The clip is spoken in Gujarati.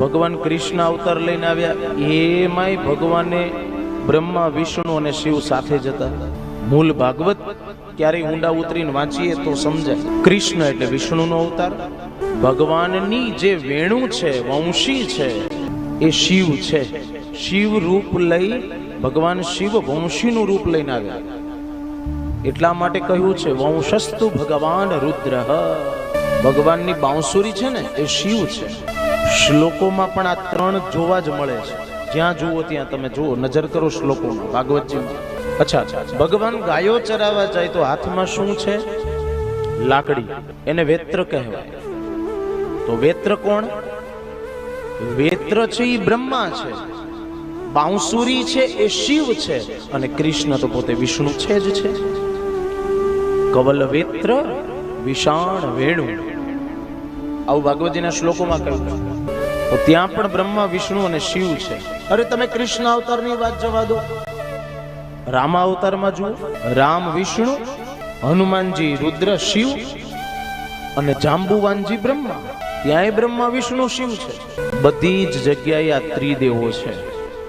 ભગવાન કૃષ્ણ અવતાર લઈને આવ્યા, એમાંય ભગવાને બ્રહ્મા વિષ્ણુ અને શિવ સાથે જતા. મૂળ ભાગવત ક્યારેય ઊંડા ઉતરીને વાંચીએ તો સમજાય. કૃષ્ણ એટલે વિષ્ણુનો અવતાર, ભગવાનની જે વેણુ છે, વંશી છે, એ શિવ છે. શિવ રૂપ લઈ ભગવાન શિવ વંશીનું રૂપ લઈને આવ્યા. એટલા માટે કહ્યું છે વંશસ્તુ ભગવાન રુદ્ર. ભગવાનની બાંસુરી છે ને એ શિવ છે. શ્લોકોમાં પણ આ ત્રણ જોવા જ મળે છે. જ્યાં જુઓ ત્યાં તમે જુઓ, નજર કરો શ્લોકોમાં, ભાગવતજીમાં. અચ્છા, ભગવાન ગાયો ચરાવવા જાય તો હાથમાં શું છે? લાકડી. એને વેત્ર કહેવાય. તો વેત્ર કોણ? વેત્ર છે એ બ્રહ્મા છે, બાંસુરી છે એ શિવ છે, અને કૃષ્ણ તો પોતે વિષ્ણુ છે જ છે. કવલ વેત્ર વિષાણ વેણુ, આવું ભાગવતજીના શ્લોકોમાં કહ્યું. તો ત્યાં પણ બ્રહ્મા વિષ્ણુ અને શિવ છે. અરે તમે કૃષ્ણ અવતારની વાત જવા દો, રામા અવતારમાં જુઓ, રામ વિષ્ણુ, હનુમાનજી રુદ્ર શિવ અને જાંબુવાનજી બ્રહ્મા. ત્યાંય બ્રહ્મા વિષ્ણુ શિવ છે. બધી જ જગ્યાએ આ ત્રિદેવો છે.